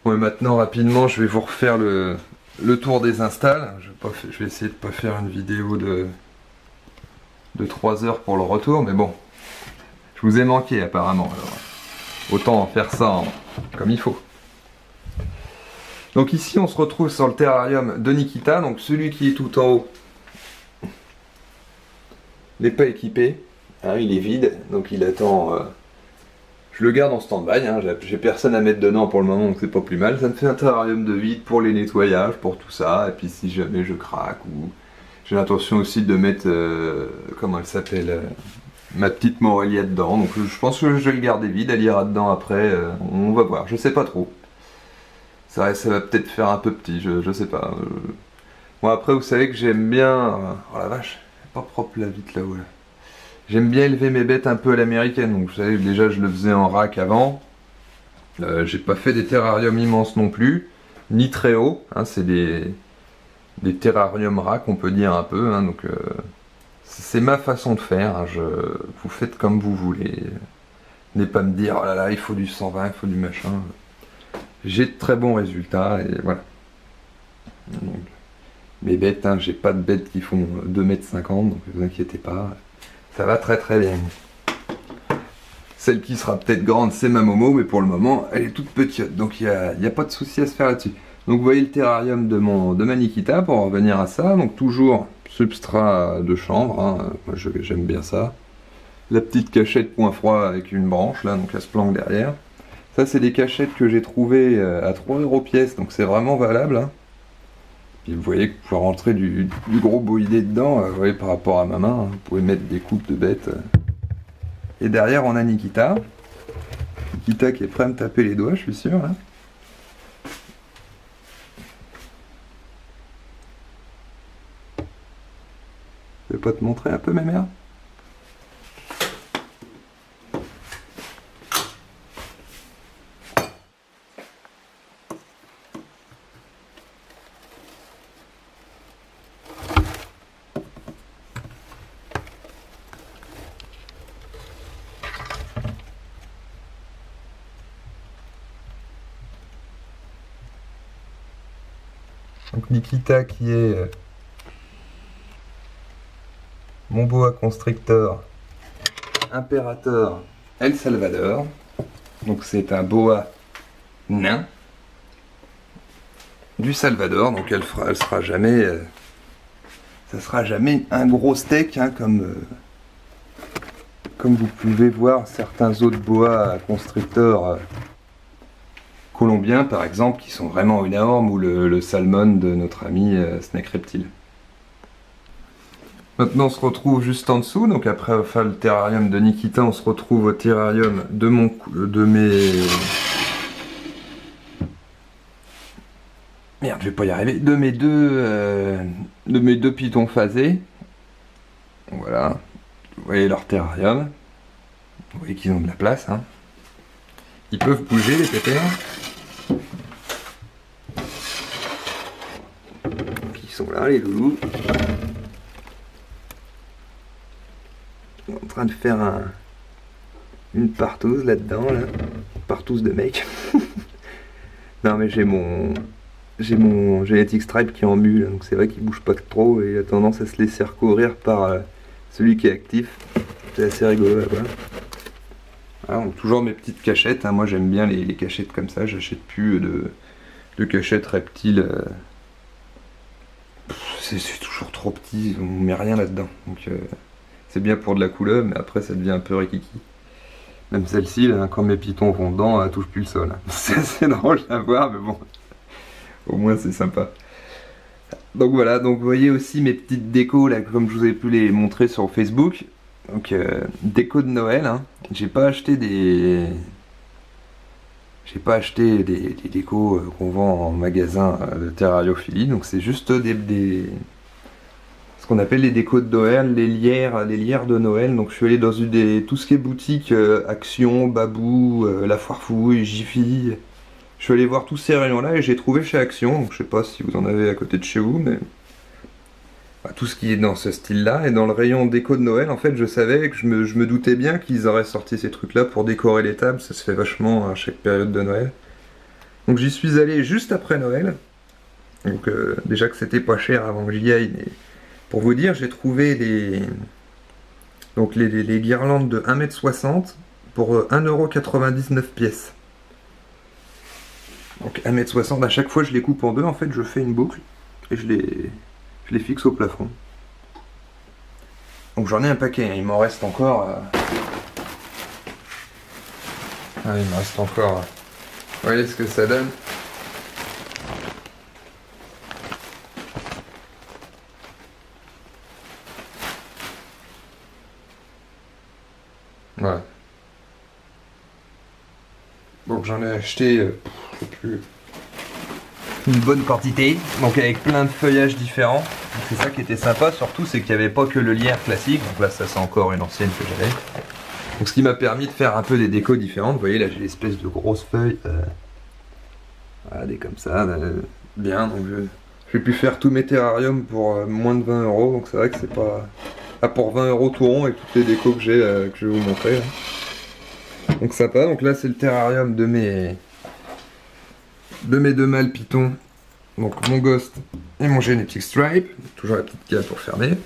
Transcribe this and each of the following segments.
Bon, et maintenant rapidement je vais vous refaire le tour des installs. Je vais essayer de pas faire une vidéo de 3 heures pour le retour, mais bon, je vous ai manqué apparemment, alors autant en faire ça comme il faut. Donc ici on se retrouve sur le terrarium de Nikita, donc celui qui est tout en haut n'est pas équipé, hein, il est vide, donc il attend... Je le garde en stand-by, hein, j'ai personne à mettre dedans pour le moment, donc c'est pas plus mal. Ça me fait un terrarium de vide pour les nettoyages, pour tout ça, et puis si jamais je craque, ou... J'ai l'intention aussi de mettre, comment elle s'appelle, ma petite Morelia dedans, donc je pense que je vais le garder vide, elle ira dedans après, on va voir, je sais pas trop. Ça va peut-être faire un peu petit, je sais pas. Bon après vous savez que j'aime bien... Oh la vache, pas propre la vitre là-haut là. J'aime bien élever mes bêtes un peu à l'américaine, donc vous savez déjà je le faisais en rack avant. J'ai pas fait des terrariums immenses non plus, ni très haut, hein, c'est des terrariums rack on peut dire un peu, hein, donc c'est ma façon de faire, hein, vous faites comme vous voulez. N'allez pas me dire oh là là il faut du 120, il faut du machin. J'ai de très bons résultats et voilà. Donc, mes bêtes, hein, j'ai pas de bêtes qui font 2,50 m, donc ne vous inquiétez pas. Ça va très très bien. Celle qui sera peut-être grande, c'est ma Momo, mais pour le moment, elle est toute petite. Donc il n'y a pas de souci à se faire là-dessus. Donc vous voyez le terrarium de ma Nikita, pour en revenir à ça. Donc toujours substrat de chanvre, hein. Moi j'aime bien ça. La petite cachette point froid avec une branche, là, donc elle se planque derrière. Ça c'est des cachettes que j'ai trouvées à 3 € pièce, donc c'est vraiment valable, hein. Puis vous voyez que vous pouvez rentrer du gros boïdé dedans, vous voyez par rapport à ma main, hein, vous pouvez mettre des coupes de bêtes. Et derrière on a Nikita. Nikita qui est prêt à me taper les doigts, je suis sûr. Là. Je vais pas te montrer un peu mes merdes? Donc Nikita qui est mon boa constrictor impérator El Salvador. Donc c'est un boa nain du Salvador. Donc elle sera jamais, ça sera jamais un gros steak, hein, comme vous pouvez voir certains autres boa constrictors colombiens par exemple qui sont vraiment énormes, ou le salmon de notre ami Snake Reptile. Maintenant on se retrouve juste en dessous, donc après faire le terrarium de Nikita, on se retrouve au terrarium de Merde, je vais pas y arriver, de mes deux pitons phasés. Voilà, vous voyez leur terrarium, vous voyez qu'ils ont de la place, hein. Ils peuvent bouger les pépères. Ils sont là les loulous. En train de faire une partouze là-dedans, là. Partouze de mec. Non mais j'ai mon Genetic Stripe qui est en mule, donc c'est vrai qu'il bouge pas trop et il a tendance à se laisser recourir par celui qui est actif. C'est assez rigolo là, voilà. Voilà, donc toujours mes petites cachettes, hein. Moi j'aime bien les cachettes comme ça, j'achète plus de cachettes reptiles. C'est toujours trop petit, on met rien là-dedans. Donc c'est bien pour de la couleur, mais après ça devient un peu rikiki. Même celle-ci, là, quand mes pitons vont dedans, elle touche plus le sol, hein. C'est assez drôle à voir, mais bon, au moins c'est sympa. Donc voilà, donc vous voyez aussi mes petites décos, là, comme je vous ai pu les montrer sur Facebook. Donc déco de Noël, hein. J'ai pas acheté des décos qu'on vend en magasin de terrariophilie, donc c'est juste ce qu'on appelle les décos de Noël, les lierres de Noël. Donc je suis allé dans tout ce qui est boutique, Action, Babou, La Foire Fouille, Jiffy. Je suis allé voir tous ces rayons là et j'ai trouvé chez Action, donc je sais pas si vous en avez à côté de chez vous, mais tout ce qui est dans ce style là. Et dans le rayon déco de Noël, en fait je savais que je me doutais bien qu'ils auraient sorti ces trucs là pour décorer les tables, ça se fait vachement à chaque période de Noël. Donc j'y suis allé juste après Noël. Donc déjà que c'était pas cher avant que j'y aille, mais pour vous dire, j'ai trouvé les guirlandes de 1,60 m pour 1,99 € pièce. Donc 1,60 m, à chaque fois je les coupe en deux, en fait je fais une boucle et je les fixe au plafond. Donc j'en ai un paquet, hein. Il m'en reste encore... Ah, il me reste encore... Voyez ce que ça donne. Voilà. Donc j'en ai acheté, je sais plus, une bonne quantité, donc avec plein de feuillages différents. C'est ça qui était sympa, surtout c'est qu'il n'y avait pas que le lierre classique, donc là ça c'est encore une ancienne que j'avais. Donc ce qui m'a permis de faire un peu des décos différentes. Vous voyez là j'ai l'espèce de grosses feuilles, voilà, des comme ça, bien. Donc j'ai pu faire tous mes terrariums pour moins de 20 €, donc c'est vrai que c'est pas... Ah, pour 20 € tout rond avec toutes les décos que j'ai, que je vais vous montrer. Là. Donc sympa, donc là c'est le terrarium de mes deux mâles pitons. Donc mon Ghost et mon Genetic Stripe, toujours la petite cale pour fermer.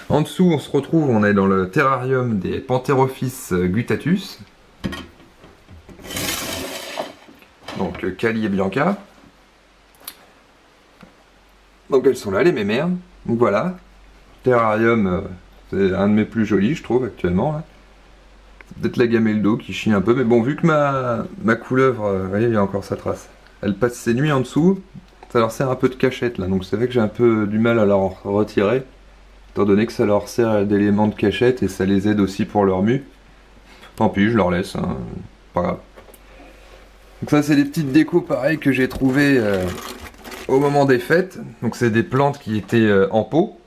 En dessous on se retrouve, on est dans le terrarium des Pantherophis guttatus. Donc Kali et Bianca. Donc elles sont là les mémères. Donc voilà, terrarium, c'est un de mes plus jolis je trouve actuellement. Là. C'est peut-être la gamelle d'eau qui chie un peu, mais bon vu que ma couleuvre, vous voyez il y a encore sa trace. Elle passe ses nuits en dessous, ça leur sert un peu de cachette là, donc c'est vrai que j'ai un peu du mal à leur retirer, étant donné que ça leur sert d'élément de cachette et ça les aide aussi pour leur mue. Tant pis, je leur laisse, hein. Pas grave. Donc ça c'est des petites décos pareilles que j'ai trouvées au moment des fêtes. Donc c'est des plantes qui étaient en pot,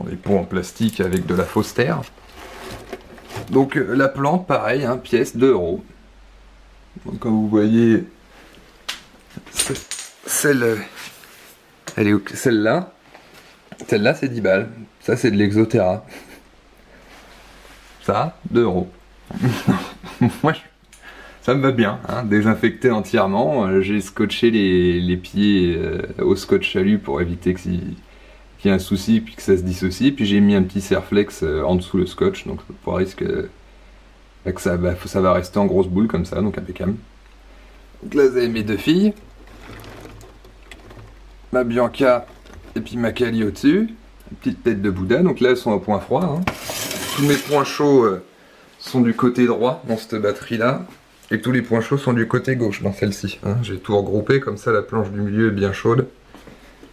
des pots en plastique avec de la fausse terre. Donc la plante pareil, hein, pièce 2 €. Donc comme vous voyez, celle-là, c'est 10 balles. Ça, c'est de l'Exoterra. Ça, 2 €. Moi, ça me va bien, hein, désinfecté entièrement. J'ai scotché les pieds au scotch alu pour éviter qu'il y ait un souci puis que ça se dissocie. Puis j'ai mis un petit serflex en dessous le scotch, donc pour risque que ça va rester en grosse boule comme ça, donc impeccable. Donc là, vous avez mes deux filles. Ma Bianca et puis ma Kali au-dessus. Une petite tête de Bouddha, donc là elles sont au point froid. Hein. Tous mes points chauds sont du côté droit dans cette batterie là. Et tous les points chauds sont du côté gauche dans celle-ci. Hein. J'ai tout regroupé, comme ça la planche du milieu est bien chaude.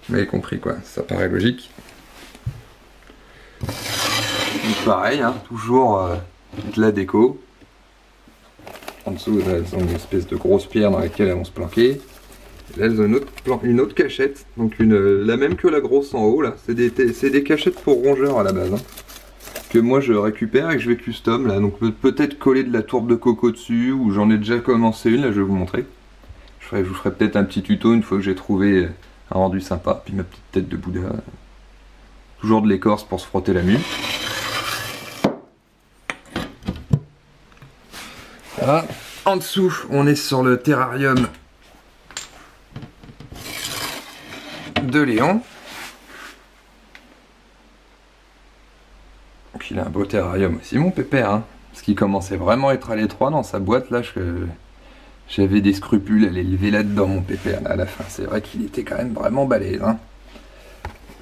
Vous avez compris quoi, ça paraît logique. Donc pareil, hein, toujours de la déco. En dessous, là, elles ont une espèce de grosse pierre dans laquelle elles vont se planquer. Là, elles ont une autre cachette, donc la même que la grosse en haut, là. C'est des cachettes pour rongeurs à la base, hein, que moi je récupère et que je vais custom, là. Donc peut-être coller de la tourbe de coco dessus, ou j'en ai déjà commencé une, là je vais vous montrer. Je vous ferai peut-être un petit tuto une fois que j'ai trouvé un rendu sympa. Puis ma petite tête de Bouddha. Toujours de l'écorce pour se frotter la mue. Voilà. En dessous, on est sur le terrarium de Léon. Donc il a un beau terrarium aussi, mon pépère. Hein, parce qu'il commençait vraiment à être à l'étroit dans sa boîte là. J'avais des scrupules à l'élever là-dedans, mon pépère, là, à la fin. C'est vrai qu'il était quand même vraiment balèze. Hein.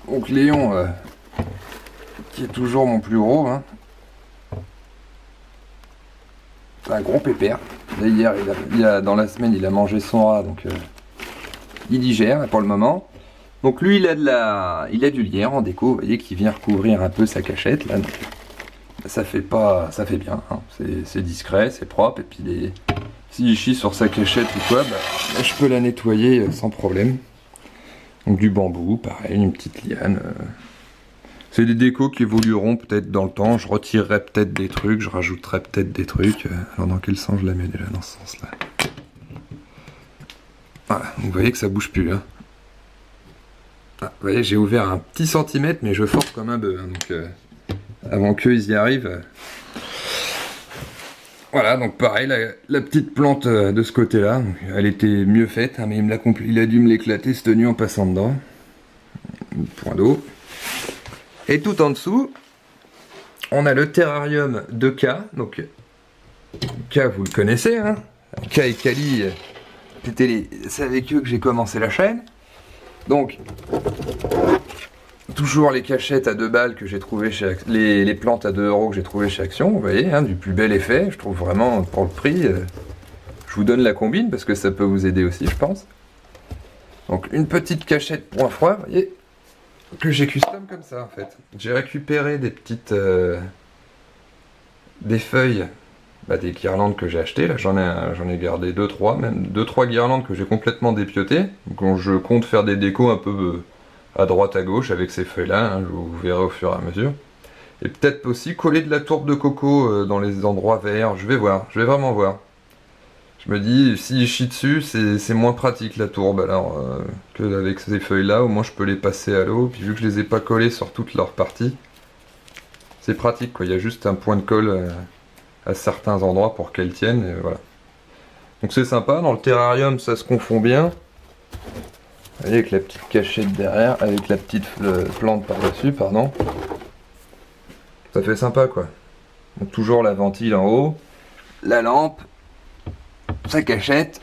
Donc Léon, qui est toujours mon plus gros. Hein. C'est un gros pépère. Là, hier, dans la semaine, il a mangé son rat, donc il digère pour le moment. Donc lui, il a du lierre en déco, vous voyez, qui vient recouvrir un peu sa cachette. Là, donc, ça fait bien. Hein. C'est discret, c'est propre, et puis s'il chie sur sa cachette ou quoi, bah, je peux la nettoyer sans problème. Donc du bambou, pareil, une petite liane. C'est des décos qui évolueront peut-être dans le temps. Je retirerai peut-être des trucs, je rajouterai peut-être des trucs. Alors dans quel sens je la mets déjà dans ce sens-là? Voilà, vous voyez que ça bouge plus. Hein. Ah, vous voyez, j'ai ouvert un petit centimètre, mais je force comme un bœuf. Hein, donc avant qu'ils y arrivent. Voilà, donc pareil, la petite plante de ce côté-là, donc, elle était mieux faite, hein, mais il a dû me l'éclater cette nuit en passant dedans. Point d'eau. Et tout en dessous, on a le terrarium de K. Donc K, vous le connaissez, hein. K et Kali, c'est avec eux que j'ai commencé la chaîne. Donc, toujours les cachettes à 2 balles que j'ai trouvé chez les plantes à 2 € que j'ai trouvé chez Action, vous voyez, hein, du plus bel effet, je trouve vraiment pour le prix. Je vous donne la combine parce que ça peut vous aider aussi, je pense. Donc une petite cachette point froid, vous voyez, que j'ai custom comme ça en fait. J'ai récupéré des petites des feuilles, des guirlandes que j'ai achetées. Là j'en ai gardé 2-3, même 2-3 guirlandes que j'ai complètement dépiotées. Donc je compte faire des décos un peu à droite à gauche avec ces feuilles là, hein, vous verrez au fur et à mesure. Et peut-être aussi coller de la tourbe de coco dans les endroits verts, je vais voir, je vais vraiment voir. Je me dis, si je chie dessus, c'est moins pratique la tourbe, alors que avec ces feuilles là, au moins je peux les passer à l'eau, puis vu que je les ai pas collées sur toute leur partie, c'est pratique quoi, il y a juste un point de colle à certains endroits pour qu'elles tiennent, et voilà. Donc c'est sympa, dans le terrarium ça se confond bien, avec la petite cachette derrière, avec la petite plante par-dessus, pardon. Ça fait sympa quoi. Donc toujours la ventile en haut, la lampe, sa cachette.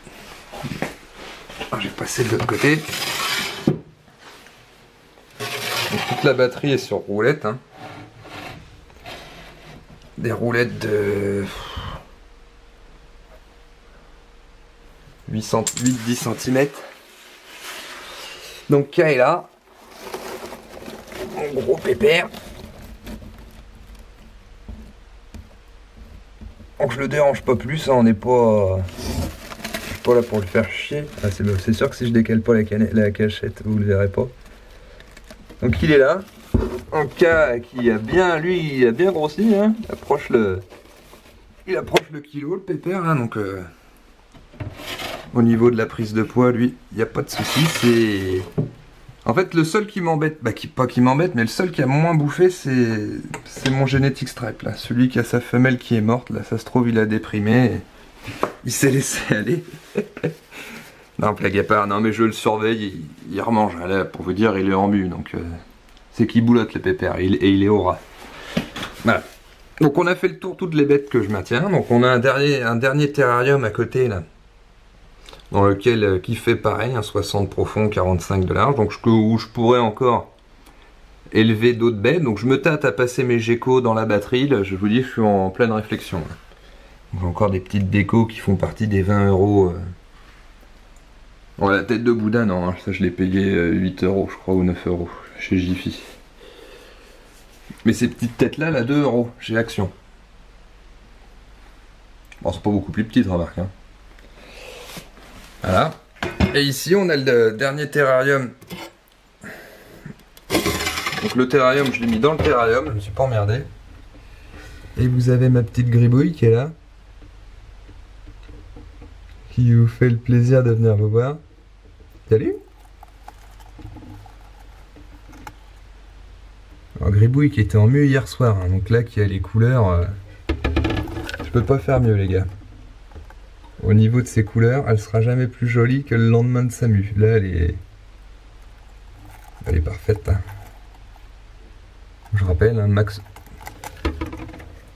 J'ai passé de l'autre côté. Donc, toute la batterie est sur roulette. Hein. Des roulettes de 8-10 cm. Donc K est là. Mon gros pépère. Donc je le dérange pas plus, hein, on n'est pas... Je suis pas là pour le faire chier. Ah, c'est sûr que si je décale pas la cachette, vous le verrez pas. Donc il est là. Un K qui a bien, lui, il a bien grossi, hein. Il approche le kilo, le pépère, hein, donc au niveau de la prise de poids, lui, il n'y a pas de souci. C'est... En fait, le seul qui m'embête, pas qui m'embête, mais le seul qui a moins bouffé, c'est mon Genetic Stripe, là. Celui qui a sa femelle qui est morte, là, ça se trouve, il a déprimé. Et il s'est laissé aller. Non, blague à part, non, mais je le surveille, il remange. Là, pour vous dire, il est en but, donc c'est qu'il boulotte le pépère, et il est au ras. Voilà. Donc on a fait le tour toutes les bêtes que je maintiens. Donc on a un dernier terrarium à côté, là. Dans lequel qui fait pareil, un 60 profond, 45 de large, donc où je pourrais encore élever d'autres baies. Donc je me tâte à passer mes geckos dans la batterie, là, je vous dis, je suis en pleine réflexion. Donc encore des petites décos qui font partie des 20 €. Bon, la tête de boudin, non, hein, ça je l'ai payé 8 € je crois, ou 9 € chez Jiffy. Mais ces petites têtes là, 2 € chez Action. Bon, c'est pas beaucoup plus petite, remarque, hein. Voilà. Et ici, on a le dernier terrarium. Donc le terrarium, je l'ai mis dans le terrarium, je me suis pas emmerdé. Et vous avez ma petite gribouille qui est là. Qui vous fait le plaisir de venir me voir. Salut. Alors gribouille qui était en mieux hier soir, hein, donc là qui a les couleurs... Je peux pas faire mieux les gars. Au niveau de ses couleurs, elle sera jamais plus jolie que le lendemain de Samu. Là, elle est parfaite. Hein. Je rappelle, hein, Max...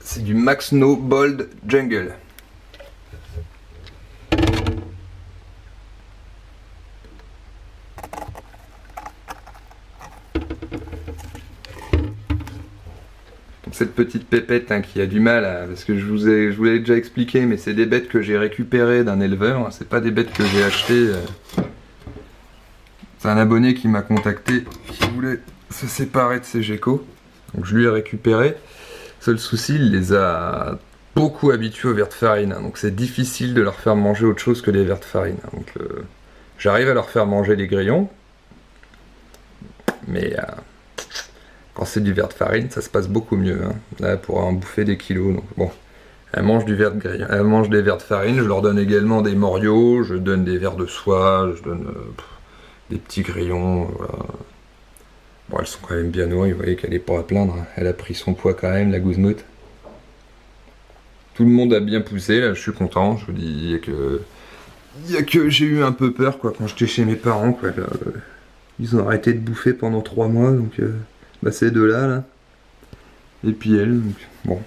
c'est du Max No Bold Jungle. Cette petite pépette hein, qui a du mal à... Parce que je vous l'ai déjà expliqué, mais c'est des bêtes que j'ai récupérées d'un éleveur, hein, c'est pas des bêtes que j'ai achetées. C'est un abonné qui m'a contacté, qui voulait se séparer de ses geckos. Donc je lui ai récupéré. Seul souci, il les a beaucoup habitués aux vers de farine, hein, donc c'est difficile de leur faire manger autre chose que les vers de farine. Hein, donc j'arrive à leur faire manger les grillons, mais... quand c'est du verre de farine, ça se passe beaucoup mieux. Hein. Là, pour en bouffer des kilos. Donc, bon, elles mangent du verre de grillon, elles mangent des verres de farine. Je leur donne également des morios, je donne des verres de soie, je donne des petits grillons. Voilà. Bon, elles sont quand même bien nourries. Vous voyez qu'elle est pas à plaindre. Hein. Elle a pris son poids quand même, la gousemoute. Tout le monde a bien poussé, là, je suis content. Je vous dis, il y a que j'ai eu un peu peur, quoi, quand j'étais chez mes parents, quoi. Là, ils ont arrêté de bouffer pendant 3 mois, donc bah, ces deux-là, là. Et puis elle, donc bon.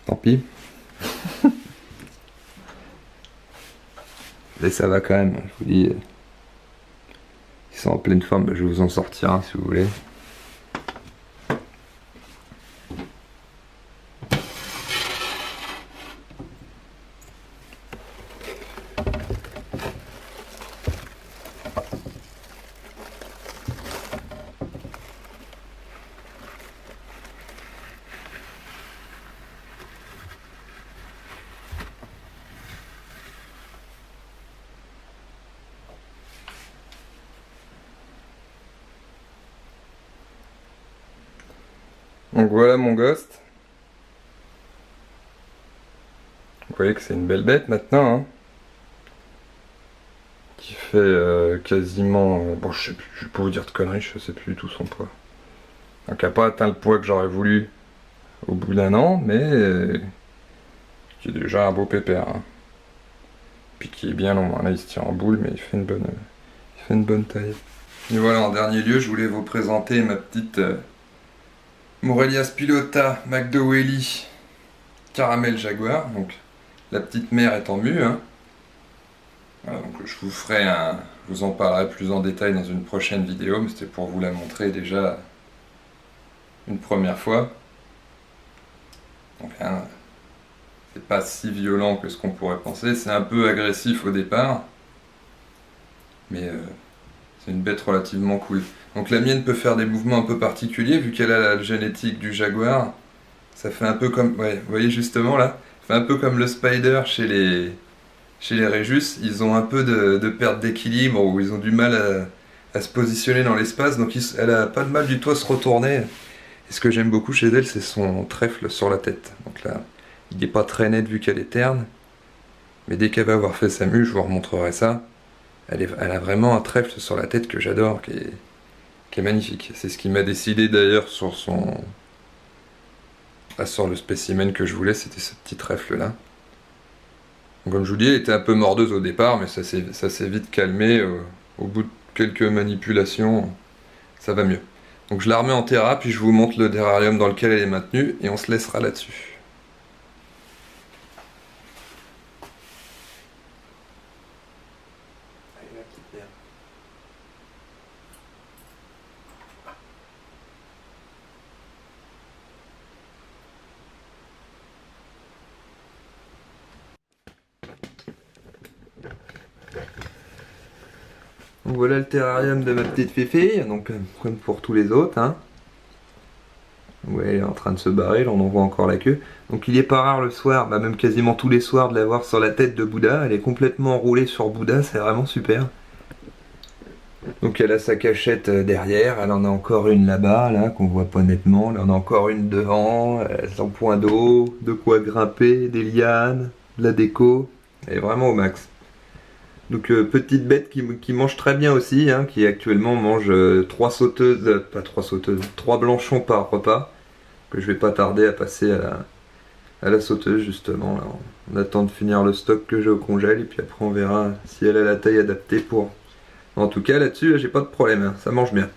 Tant pis. Mais ça va quand même, je vous dis. Ils sont en pleine forme, bah, je vais vous en sortir un si vous voulez. Donc voilà mon ghost. Vous voyez que c'est une belle bête maintenant, hein, qui fait quasiment... bon, je sais plus, je vais pas vous dire de conneries, je sais plus du tout son poids. Donc il n'a pas atteint le poids que j'aurais voulu au bout d'un an, mais qui est déjà un beau pépère. Hein. Puis qui est bien long, hein. Là il se tient en boule, mais il fait une bonne taille. Et voilà, en dernier lieu, je voulais vous présenter ma petite Morelia Spilota McDowelly Caramel Jaguar. Donc la petite mère est en mue. Hein. Voilà, donc je vous en parlerai plus en détail dans une prochaine vidéo, mais c'était pour vous la montrer déjà une première fois. Donc hein, c'est pas si violent que ce qu'on pourrait penser, c'est un peu agressif au départ, mais c'est une bête relativement cool. Donc la mienne peut faire des mouvements un peu particuliers, vu qu'elle a la génétique du jaguar. Ça fait un peu comme, ouais, vous voyez justement là, ça fait un peu comme le spider chez les Réjus. Ils ont un peu de perte d'équilibre, ou ils ont du mal à se positionner dans l'espace, donc elle a pas de mal du tout à se retourner. Et ce que j'aime beaucoup chez elle, c'est son trèfle sur la tête. Donc là, il n'est pas très net vu qu'elle est terne, mais dès qu'elle va avoir fait sa mue, je vous remontrerai ça. Elle a vraiment un trèfle sur la tête que j'adore, qui est magnifique. C'est ce qui m'a décidé d'ailleurs sur sur le spécimen que je voulais, c'était ce petit trèfle là. Donc, comme je vous dis, elle était un peu mordeuse au départ, mais ça s'est vite calmé. Au bout de quelques manipulations, ça va mieux. Donc je la remets en terra, puis je vous montre le terrarium dans lequel elle est maintenue, et on se laissera là-dessus. Donc voilà le terrarium de ma petite Fifi, donc comme pour tous les autres. Hein. Ouais, elle est en train de se barrer, là on en voit encore la queue. Donc il est pas rare le soir, bah même quasiment tous les soirs, de la voir sur la tête de Bouddha. Elle est complètement enroulée sur Bouddha, c'est vraiment super. Donc elle a sa cachette derrière, elle en a encore une là-bas, là, qu'on voit pas nettement. Elle en a encore une devant, son point d'eau, de quoi grimper, des lianes, de la déco. Elle est vraiment au max. Donc petite bête qui mange très bien aussi, hein, qui actuellement mange 3 sauteuses, pas 3 sauteuses, 3 blanchons par repas, que je vais pas tarder à passer à la sauteuse justement. Là. On attend de finir le stock que j'ai au congèle et puis après on verra si elle a la taille adaptée pour... En tout cas là-dessus, j'ai pas de problème, hein, ça mange bien.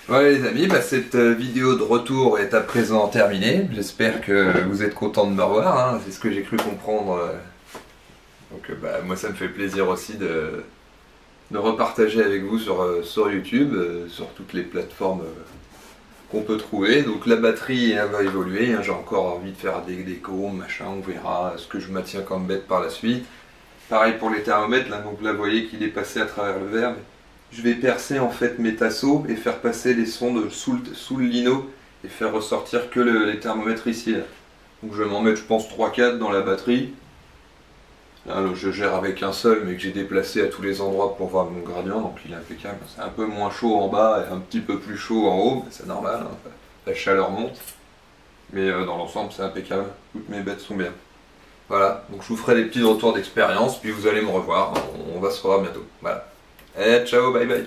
Voilà les amis, bah, cette vidéo de retour est à présent terminée. J'espère que vous êtes contents de me revoir, hein, c'est ce que j'ai cru comprendre. Donc bah, moi ça me fait plaisir aussi de repartager avec vous sur YouTube, sur toutes les plateformes qu'on peut trouver. Donc la batterie elle va évoluer, hein. J'ai encore envie de faire des décos, machin, on verra ce que je maintiens comme bête par la suite. Pareil pour les thermomètres, là, donc là vous voyez qu'il est passé à travers le verre. Je vais percer en fait mes tasseaux et faire passer les sondes sous le lino et faire ressortir que les thermomètres ici. Là. Donc je vais m'en mettre je pense 3-4 dans la batterie. Là, je gère avec un seul mais que j'ai déplacé à tous les endroits pour voir mon gradient, donc il est impeccable. C'est un peu moins chaud en bas et un petit peu plus chaud en haut, c'est normal, hein. La chaleur monte. Mais dans l'ensemble c'est impeccable, toutes mes bêtes sont bien. Voilà, donc je vous ferai des petits retours d'expérience, puis vous allez me revoir, on va se revoir bientôt. Voilà. Et ciao, bye bye.